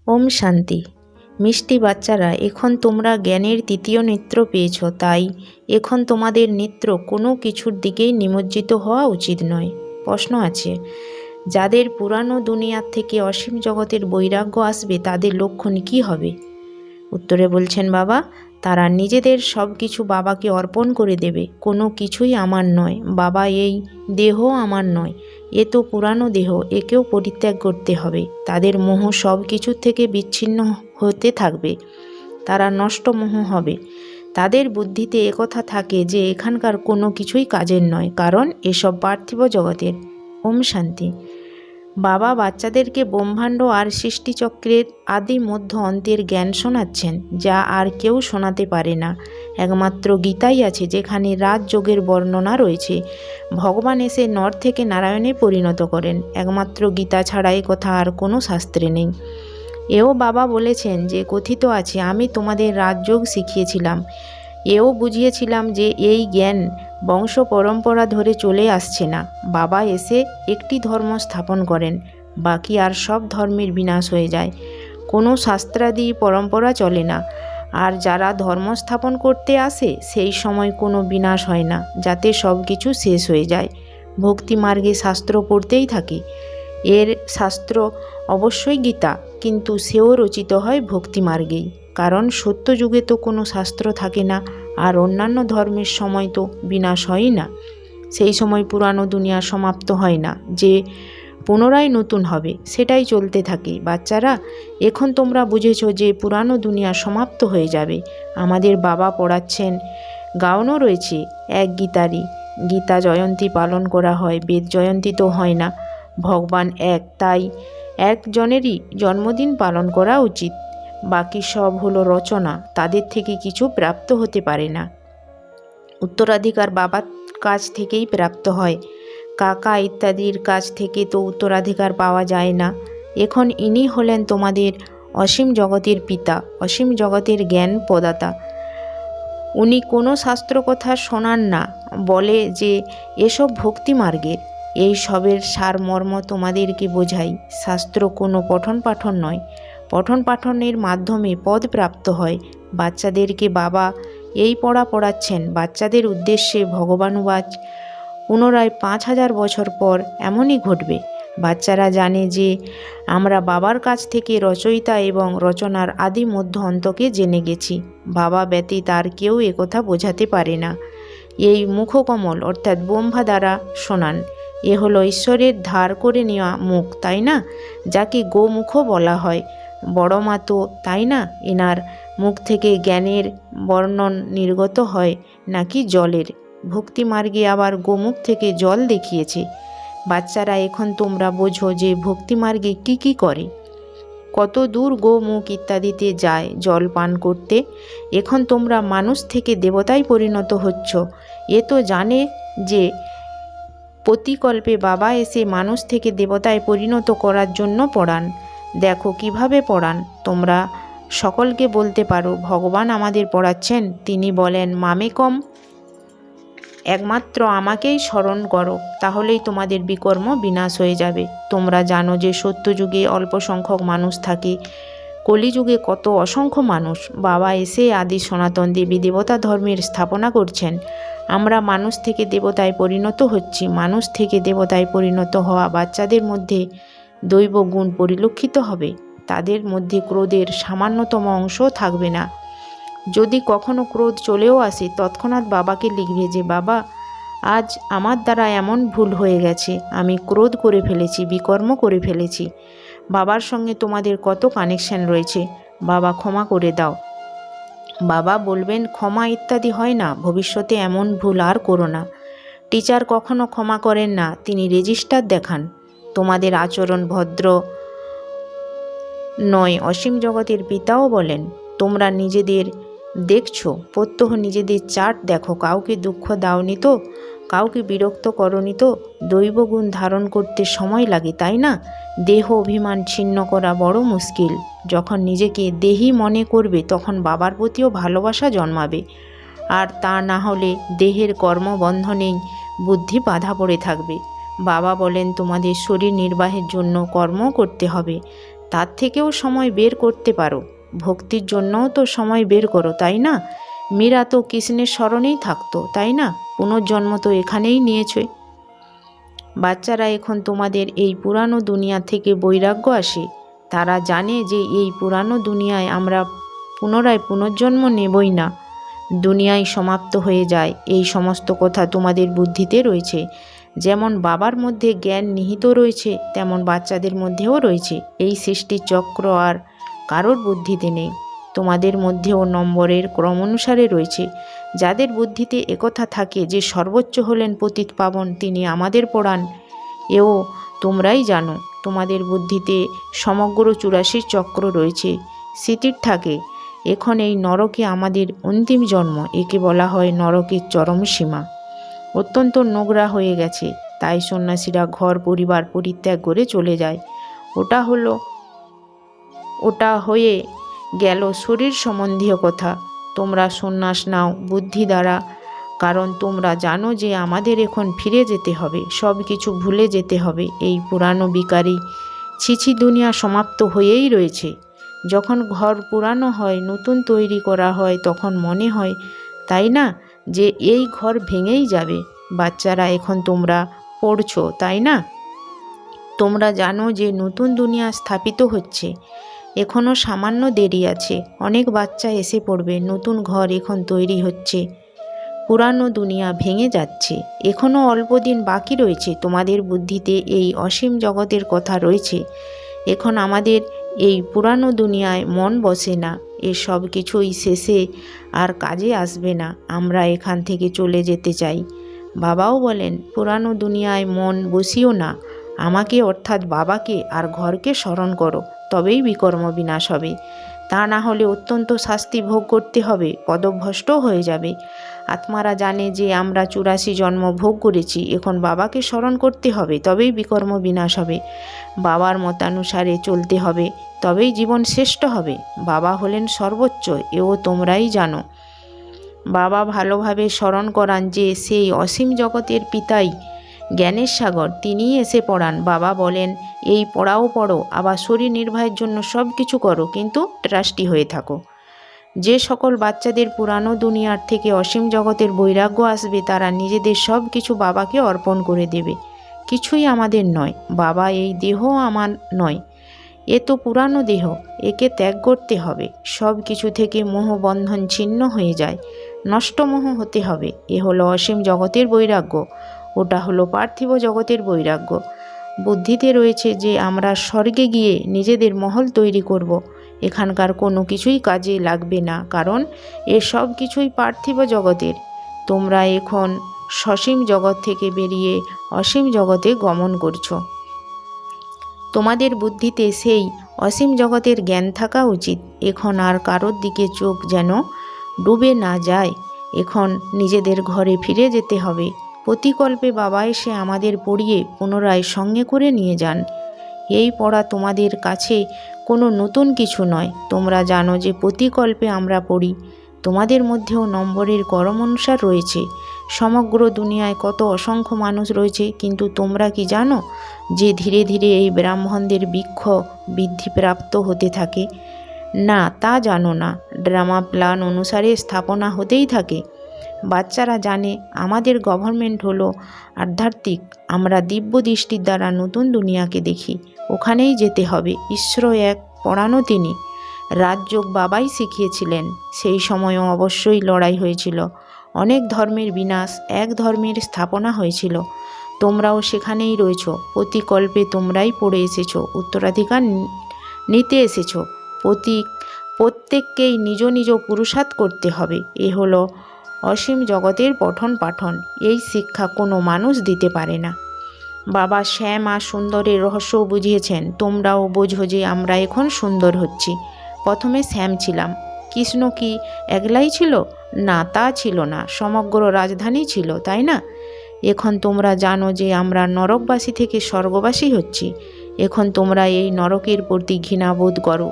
ওম শান্তি। মিষ্টি বাচ্চারা, এখন তোমরা জ্ঞানের তৃতীয় নেত্র পেয়েছ, তাই এখন তোমাদের নেত্র কোনো কিছুর দিকেই নিমজ্জিত হওয়া উচিত নয়। প্রশ্ন আছে, যাদের পুরানো দুনিয়ার থেকে অসীম জগতের বৈরাগ্য আসবে তাদের লক্ষণ কী হবে? উত্তরে বলছেন বাবা, তারা নিজেদের সব কিছু বাবাকে অর্পণ করে দেবে। কোনো কিছুই আমার নয় বাবা, এই দেহ আমার নয়, এ তো পুরানো দেহ, একেও পরিত্যাগ করতে হবে। তাদের মোহ সব কিছুর থেকে বিচ্ছিন্ন হতে থাকবে, তারা নষ্ট মোহ হবে। তাদের বুদ্ধিতে একথা থাকে যে এখানকার কোনো কিছুই কাজের নয়, কারণ এসব পার্থিব জগতের। ওম শান্তি। বাবা বাচ্চাদেরকে ব্রহ্মাণ্ড আর সৃষ্টিচক্রের আদি মধ্য অন্তের জ্ঞান শোনাচ্ছেন, যা আর কেউ শোনাতে পারে না। একমাত্র গীতাই আছে যেখানে রাজযোগের বর্ণনা রয়েছে। ভগবান এসে নর থেকে নারায়ণে পরিণত করেন। একমাত্র গীতা ছাড়া এ কথা আর কোনো শাস্ত্রে নেই। এও বাবা বলেছেন যে কথিত আছে, আমি তোমাদের রাজযোগ শিখিয়েছিলাম, এও বুঝিয়েছিলাম যে এই জ্ঞান বংশ পরম্পরা ধরে চলে আসছে না। বাবা এসে একটি ধর্ম স্থাপন করেন, বাকি আর সব ধর্মের বিনাশ হয়ে যায়। কোনো শাস্ত্রাদি পরম্পরা চলে না। আর যারা ধর্ম স্থাপন করতে আসে সেই সময় কোনো বিনাশ হয় না, যাতে সব কিছু শেষ হয়ে যায়। ভক্তি মার্গে শাস্ত্র পড়তেই থাকে। এর শাস্ত্র অবশ্যই গীতা, কিন্তু সেও রচিত হয় ভক্তি মার্গেই, কারণ সত্যযুগে তো কোনো শাস্ত্র থাকে না, আর অন্যান্য ধর্মের সময় তো বিনাশ হয় না। সেই সময় পুরানো দুনিয়া সমাপ্ত হয় না, যে পুনরায় নতুন হবে, সেটাই চলতে থাকে। বাচ্চারা, এখন তোমরা বুঝেছ যে পুরানো দুনিয়া সমাপ্ত হয়ে যাবে। আমাদের বাবা পড়াচ্ছেন, গাওনও রয়েছে এক গীতারই। গীতা জয়ন্তী পালন করা হয়, বেদ জয়ন্তী তো হয় না। ভগবান এক, তাই একজনেরই জন্মদিন পালন করা উচিত। বাকি সব হলো রচনা, তাদের থেকে কিছু প্রাপ্ত হতে পারে না। উত্তরাধিকার বাবার কাছ থেকেই প্রাপ্ত হয়, কাকা ইত্যাদির কাছ থেকে তো উত্তরাধিকার পাওয়া যায় না। এখন ইনি হলেন তোমাদের অসীম জগতের পিতা, অসীম জগতের জ্ঞান প্রদাতা। উনি কোনো শাস্ত্র কথা শোনান না, বলে যে এসব ভক্তি মার্গের। এই সবের সারমর্ম তোমাদেরকে বোঝাই। শাস্ত্র কোনো পঠন পাঠন নয়, পঠন পাঠনের মাধ্যমে পদ প্রাপ্ত হয়। বাচ্চাদেরকে বাবা এই পড়া পড়াচ্ছেন বাচ্চাদের উদ্দেশ্যে। ভগবানুবাচ, পুনরায় 5000 বছর পর এমনই ঘটবে। বাচ্চারা জানে যে আমরা বাবার কাছ থেকে রচয়িতা এবং রচনার আদি মধ্য অন্তকে জেনে গেছি। বাবা ব্যতীত আর কেউ একথা বোঝাতে পারে না। এই মুখকমল অর্থাৎ ব্রহ্মা দ্বারা শোনান। এ হলো ঈশ্বরের ধার করে নেওয়া মুখ, তাই না? যাকে গোমুখও বলা হয়। বড় মা তো, তাই না? এনার মুখ থেকে জ্ঞানের বর্ণন নির্গত হয় নাকি জলের? ভক্তি মার্গে আবার গোমুখ থেকে জল দেখিয়েছে। বাচ্চারা, এখন তোমরা বোঝো যে ভক্তি মার্গে কী কী করে, কত দূর গোমুখ ইত্যাদিতে যায় জল পান করতে। এখন তোমরা মানুষ থেকে দেবতায় পরিণত হচ্ছ। এ তো জানে যে প্রতিকল্পে বাবা এসে মানুষ থেকে দেবতায় পরিণত করার জন্য পড়ান। দেখো কিভাবে পড়ান। তোমরা সকলকে বলতে পারো, ভগবান আমাদের পড়াচ্ছেন। তিনি বলেন, মামেকম, একমাত্র আমাকেই স্মরণ করো, তাহলেই তোমাদের বিকর্ম বিনাশ হয়ে যাবে। তোমরা জানো যে সত্যযুগে অল্প সংখ্যক মানুষ থাকে, কলিযুগে কত অসংখ্য মানুষ। বাবা এসে আদি সনাতন দেবী দেবতা ধর্মের স্থাপনা করছেন। আমরা মানুষ থেকে দেবতায় পরিণত হচ্ছি। মানুষ থেকে দেবতায় পরিণত হওয়া বাচ্চাদের মধ্যে দৈব গুণ পরিলক্ষিত হবে। তাদের মধ্যে ক্রোধের সামান্যতম অংশও থাকবে না। যদি কখনো ক্রোধ চলেও আসে, তৎক্ষণাৎ বাবাকে লিখবে যে বাবা, আজ আমার দ্বারা এমন ভুল হয়ে গেছে, আমি ক্রোধ করে ফেলেছি, বিকর্ম করে ফেলেছি। বাবার সঙ্গে তোমাদের কত কানেকশন রয়েছে, বাবা ক্ষমা করে দাও। বাবা বলবেন, ক্ষমা ইত্যাদি হয় না, ভবিষ্যতে এমন ভুল আর করো না। টিচার কখনো ক্ষমা করেন না, তিনি রেজিস্টার দেখান। তোমাদের আচরণ ভদ্র নয়। অসীম জগতের পিতাও বলেন, তোমরা নিজেদের দেখছো, প্রত্যহ নিজেদের চার্ট দেখো। কাউকে দুঃখ দাওনি তো, কাউকে বিরক্ত করনি তো। দৈবগুণ ধারণ করতে সময় লাগে, তাই না? দেহ অভিমান ছিন্ন করা বড় মুশকিল। যখন নিজেকে দেহি মনে করবে তখন বাবার প্রতিও ভালোবাসা জন্মাবে। আর তা না হলে দেহের কর্মবন্ধনেই বুদ্ধি বাধা পড়ে থাকবে। বাবা বলেন, তোমাদের শরীর নির্বাহের জন্য কর্ম করতে হবে, তার থেকেও সময় বের করতে পারো। ভক্তির জন্যও তো সময় বের করো, তাই না? মীরা তো কৃষ্ণের স্মরণেই থাকতো, তাই না? পুনর্জন্ম তো এখানেই নিয়েছে। বাচ্চারা, এখন তোমাদের এই পুরানো দুনিয়া থেকে বৈরাগ্য আসে। তারা জানে যে এই পুরানো দুনিয়ায় আমরা পুনরায় পুনর্জন্ম নেবই না, দুনিয়ায় সমাপ্ত হয়ে যায়। এই সমস্ত কথা তোমাদের বুদ্ধিতে রয়েছে। যেমন বাবার মধ্যে জ্ঞান নিহিত রয়েছে, তেমন বাচ্চাদের মধ্যেও রয়েছে। এই সৃষ্টির চক্র আর কারোর বুদ্ধিতে নেই। তোমাদের মধ্যেও নম্বরের ক্রম অনুসারে রয়েছে। যাদের বুদ্ধিতে একথা থাকে যে সর্বোচ্চ হলেন পতিত পাবন, তিনি আমাদের পড়ান, এও তোমরাই জানো। তোমাদের বুদ্ধিতে সমগ্র 84 চক্র রয়েছে, স্মৃতির থাকে। এখন এই নরকে আমাদের অন্তিম জন্ম, একে বলা হয় নরকের চরম সীমা। অত্যন্ত নোংরা হয়ে গেছে, তাই সন্ন্যাসীরা ঘর পরিবার পরিত্যাগ করে চলে যায়। ওটা হয়ে গেল শরীর সম্বন্ধীয় কথা। তোমরা সন্ন্যাস নাও বুদ্ধি দ্বারা, কারণ তোমরা জানো যে আমাদের এখন ফিরে যেতে হবে, সব কিছু ভুলে যেতে হবে। এই পুরানো বিকারী ছিছি দুনিয়া সমাপ্ত হয়েই রয়েছে। যখন ঘর পুরানো হয়, নতুন তৈরি করা হয়, তখন মনে হয়, তাই না, যে এই ঘর ভেঙেই যাবে। বাচ্চারা, এখন তোমরা পড়ছো, তাই না? তোমরা জানো যে নতুন দুনিয়া স্থাপিত হচ্ছে। এখনও সামান্য দেরি আছে, অনেক বাচ্চা এসে পড়বে। নতুন ঘর এখন তৈরি হচ্ছে, পুরানো দুনিয়া ভেঙে যাচ্ছে। এখনও অল্প দিন বাকি রয়েছে। তোমাদের বুদ্ধিতে এই অসীম জগতের কথা রয়েছে। এখন আমাদের এই পুরানো দুনিয়ায় মন বসে না, এ সব কিছুই শেষে আর কাজে আসবে না। আমরা এখান থেকে চলে যেতে চাই। বাবাও বলেন, পুরানো দুনিয়ায় মন বসিও না, আমাকে অর্থাৎ বাবাকে আর ঘরকে স্মরণ করো, তবেই বিকর্ম বিনাশ হবে। তা না হলে অত্যন্ত শাস্তি ভোগ করতে হবে, পদভ্রষ্ট হয়ে যাবে। আত্মারা জানে যে আমরা 84 জন্ম ভোগ করেছি, এখন বাবাকে স্মরণ করতে হবে, তবেই বিকর্ম বিনাশ হবে। বাবার মতানুসারে চলতে হবে, তবেই জীবন শ্রেষ্ঠ হবে। বাবা হলেন সর্বোচ্চ, এও তোমরাই জানো। বাবা ভালোভাবে স্মরণ করান যে সেই অসীম জগতের পিতাই জ্ঞানের সাগর, তিনিই এসে পড়ান। বাবা বলেন, এই পড়াও পড়ো, আবার শরীর নির্বাহের জন্য সব কিছু করো, কিন্তু ট্রাস্টি হয়ে থাকো। যে সকল বাচ্চাদের পুরানো দুনিয়ার থেকে অসীম জগতের বৈরাগ্য আসবে, তারা নিজেদের সব কিছু বাবাকে অর্পণ করে দেবে। কিছুই আমাদের নয়। বাবা, এই দেহ আমার নয়, এ তো পুরানো দেহ, একে ত্যাগ করতে হবে। সব কিছু থেকে মোহবন্ধন ছিন্ন হয়ে যায়, নষ্টমোহ হতে হবে। এ হলো অসীম জগতের বৈরাগ্য, ওটা হলো পার্থিব জগতের বৈরাগ্য। বুদ্ধিতে রয়েছে যে আমরা স্বর্গে গিয়ে নিজেদের মহল তৈরি করব। এখানকার কোনো কিছুই কাজে লাগবে না, কারণ এ সব কিছুই পার্থিব জগতের। তোমরা এখন সসীম জগৎ থেকে বেরিয়ে অসীম জগতে গমন করছো। তোমাদের বুদ্ধিতে সেই অসীম জগতের জ্ঞান থাকা উচিত। এখন আর কারোর দিকে চোখ যেন ডুবে না যায়। এখন নিজেদের ঘরে ফিরে যেতে হবে। প্রতিকল্পে বাবা এসে আমাদের পড়িয়ে পুনরায় সঙ্গে করে নিয়ে যান। এই পড়া তোমাদের কাছে কোনো নতুন কিছু নয়। তোমরা জানো যে প্রতিকল্পে আমরা পড়ি। তোমাদের মধ্যেও নম্বরের কর্ম অনুসার রয়েছে। সমগ্র দুনিয়ায় কত অসংখ্য মানুষ রয়েছে, কিন্তু তোমরা কি জানো যে ধীরে ধীরে এই ব্রাহ্মণদের বৃক্ষ বৃদ্ধিপ্রাপ্ত হতে থাকে? না, তা জানো না। ড্রামা প্ল্যান অনুসারে স্থাপনা হতেই থাকে। বাচ্চারা জানে আমাদের গভর্নমেন্ট হলো আধ্যাত্মিক। আমরা দিব্য দৃষ্টির দ্বারা নতুন দুনিয়াকে দেখি, ওখানেই যেতে হবে। ঈশ্বর এক, পড়ানো তিনি। রাজযোগ বাবাই শিখিয়েছিলেন। সেই সময়ও অবশ্যই লড়াই হয়েছিল, অনেক ধর্মের বিনাশ, এক ধর্মের স্থাপনা হয়েছিল। তোমরাও সেখানেই রয়েছ। প্রতিকল্পে তোমরাই পড়ে এসেছ, উত্তরাধিকার নিতে এসেছ। প্রত্যেককেই নিজ নিজ পুরুষার্থ করতে হবে। এ হলো অসীম জগতের পঠন পাঠন। এই শিক্ষা কোনো মানুষ দিতে পারে না। বাবা শ্যাম আর সুন্দরের রহস্যও বুঝিয়েছেন। তোমরাও বোঝো যে আমরা এখন সুন্দর হচ্ছি। প্রথমে শ্যাম ছিলাম। কৃষ্ণ কি একলাই ছিল? না, তা ছিল না, সমগ্র রাজধানী ছিল, তাই না? এখন তোমরা জানো যে আমরা নরকবাসী থেকে স্বর্গবাসী হচ্ছি। এখন তোমরা এই নরকের প্রতি ঘৃণাবোধ করো।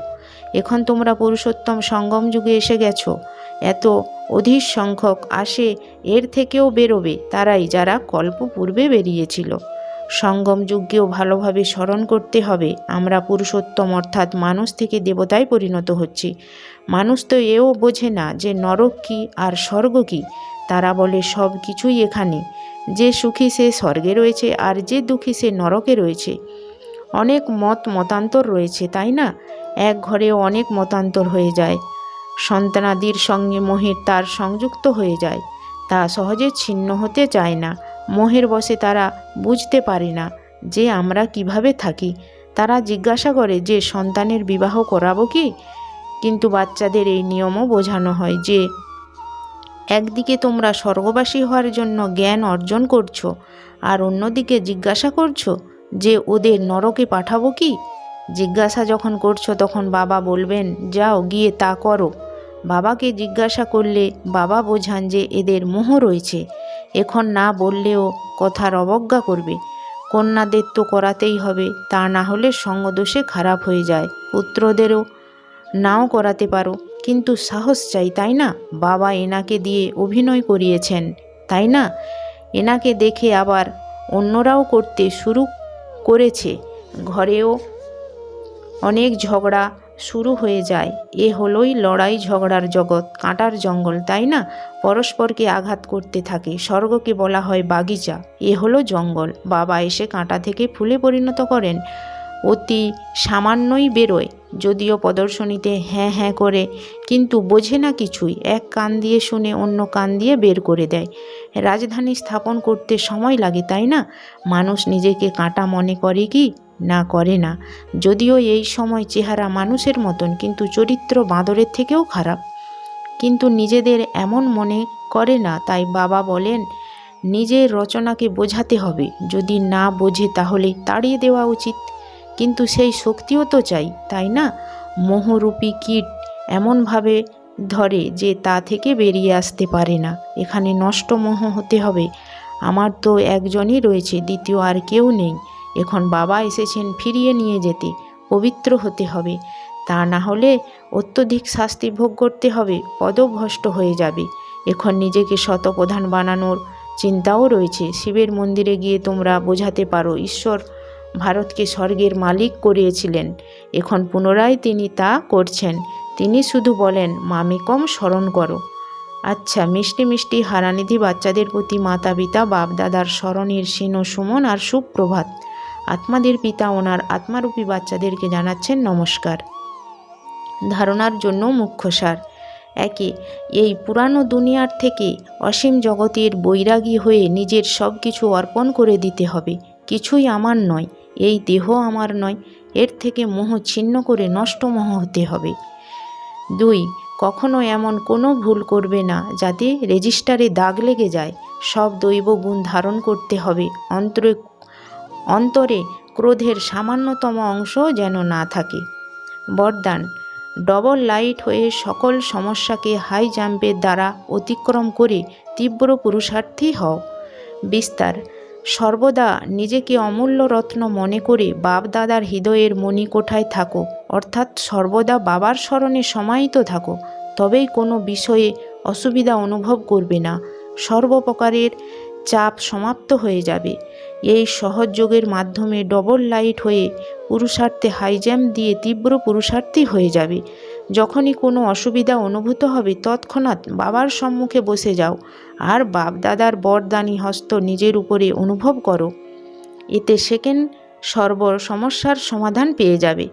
এখন তোমরা পুরুষোত্তম সঙ্গম যুগে এসে গেছো। এত অধীর সংখ্যক আসে, এর থেকেও বেরোবে তারাই যারা কল্প পূর্বে বেরিয়েছিল। সঙ্গম যুগেও ভালোভাবে স্মরণ করতে হবে আমরা পুরুষোত্তম অর্থাৎ মানুষ থেকে দেবতায় পরিণত হচ্ছি। মানুষ তো এও বোঝে না যে নরক কী আর স্বর্গ কী। তারা বলে সব কিছুই এখানে, যে সুখী সে স্বর্গে রয়েছে আর যে দুঃখী সে নরকে রয়েছে। অনেক মতান্তর রয়েছে, তাই না? এক ঘরে অনেক মতান্তর হয়ে যায়। সন্তানাদির সঙ্গে মোহের তার সংযুক্ত হয়ে যায়, তা সহজে ছিন্ন হতে চায় না। মোহের বশে তারা বুঝতে পারে না যে আমরা কিভাবে থাকি। তারা জিজ্ঞাসা করে যে সন্তানের বিবাহ করাবো কি? কিন্তু বাচ্চাদের এই নিয়মও বোঝানো হয় যে একদিকে তোমরা স্বর্গবাসী হওয়ার জন্য জ্ঞান অর্জন করছো, আর অন্যদিকে জিজ্ঞাসা করছো যে ওদের নরকে পাঠাবো কি? জিজ্ঞাসা যখন করছো তখন বাবা বলবেন যাও গিয়ে তা করো। বাবাকে জিজ্ঞাসা করলে বাবা বোঝান যে এদের মোহ রয়েছে, এখন না বললেও কথার অবজ্ঞা করবে। কন্যাদের তো করাতেই হবে, তা না হলে সঙ্গদোষে খারাপ হয়ে যায়। পুত্রদেরও নাও করাতে পারো, কিন্তু সাহস চাই, তাই না? বাবা এনাকে দিয়ে অভিনয় করিয়েছেন, তাই না? এনাকে দেখে আবার অন্যরাও করতে শুরু করেছে। ঘরেও অনেক ঝগড়া শুরু হয়ে যায়। এ হলোই লড়াই ঝগড়ার জগৎ, কাঁটার জঙ্গল, তাই না? পরস্পরকে আঘাত করতে থাকে। স্বর্গকে বলা হয় বাগিচা, এ হলো জঙ্গল। বাবা এসে কাঁটা থেকে ফুলে পরিণত করেন, অতি সামান্যই বেরোয়। যদিও প্রদর্শনীতে হ্যাঁ হ্যাঁ করে, কিন্তু বোঝে না কিছুই। এক কান দিয়ে শুনে অন্য কান দিয়ে বের করে দেয়। রাজধানী স্থাপন করতে সময় লাগে, তাই না? মানুষ নিজেকে কাঁটা মনে করে কি? না, করে না। যদিও এই সময় চেহারা মানুষের মতন, কিন্তু চরিত্র বাঁদরের থেকেও খারাপ। কিন্তু নিজেদের এমন মনে করে না, তাই বাবা বলেন নিজের রচনাকে বোঝাতে হবে। যদি না বোঝে তাহলে তাড়িয়ে দেওয়া উচিত। কিন্তু সেই শক্তিও তো চাই, তাই না? মোহরূপী কীট এমনভাবে ধরে যে তা থেকে বেরিয়ে আসতে পারে না। এখানে নষ্ট মোহ হতে হবে। আমার তো একজনই রয়েছে, দ্বিতীয় আর কেউ নেই। এখন বাবা এসেছেন ফিরিয়ে নিয়ে যেতে। পবিত্র হতে হবে, তা না হলে অত্যধিক শাস্তি ভোগ করতে হবে, পদভ্রষ্ট হয়ে যাবে। এখন নিজেকে শতপ্রধান বানানোর চিন্তাও রয়েছে। শিবের মন্দিরে গিয়ে তোমরা বোঝাতে পারো ঈশ্বর ভারতকে স্বর্গের মালিক করিয়েছিলেন। এখন পুনরায় তিনি তা করছেন। তিনি শুধু বলেন মামেকম স্মরণ করো। আচ্ছা, মিষ্টি মিষ্টি হারানিধি বাচ্চাদের প্রতি মাতা পিতা বাপ দাদার স্মরণের সেন সুমন আর সুপ্রভাত। আত্মাদের পিতা ওনার আত্মারূপী বাচ্চাদেরকে জানাচ্ছেন নমস্কার। ধারণার জন্য মুখ্য সার। একে, এই পুরানো দুনিয়ার থেকে অসীম জগতের বৈরাগী হয়ে নিজের সব কিছু অর্পণ করে দিতে হবে। কিছুই আমার নয়, এই দেহ আমার নয়, এর থেকে মোহ ছিন্ন করে নষ্ট মোহ হতে হবে। 2, কখনো এমন কোনো ভুল করবে না যাতে রেজিস্টারে দাগ লেগে যায়। সব দৈব গুণ ধারণ করতে হবে। অন্তরে ক্রোধের সামান্যতম অংশ যেন না থাকে। বরদান, ডবল লাইট হয়ে সকল সমস্যাকে হাই জাম্পের দ্বারা অতিক্রম করে তীব্র পুরুষার্থী হও। বিস্তার, সর্বদা নিজেকে অমূল্য রত্ন মনে করে বাপ দাদার হৃদয়ের মণিকোঠায় থাকো, অর্থাৎ সর্বদা বাবার স্মরণে সমাহিত থাকো। তবেই কোনো বিষয়ে অসুবিধা অনুভব করবে না। সর্বপ্রকারের চাপ সমাপ্ত হয়ে যাবে। এই সহজ যোগের মাধ্যমে ডবল লাইট হয়ে পুরুষার্থে হাই জাম্প দিয়ে তীব্র পুরুষার্থী হয়ে যাবে। যখনই কোনো অসুবিধা অনুভূত হবে তৎক্ষণাৎ বাবার সম্মুখে বসে যাও আর বাপ দাদার বরদানি হস্ত নিজের উপরে অনুভব করো। এতে সেকেন্ড সমস্যার সমাধান পেয়ে যাবে।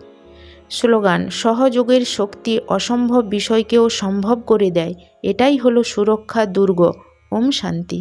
স্লোগান, সহযোগের শক্তি অসম্ভব বিষয়কেও সম্ভব করে দেয়। এটাই হলো সুরক্ষা দুর্গ। ওম শান্তি।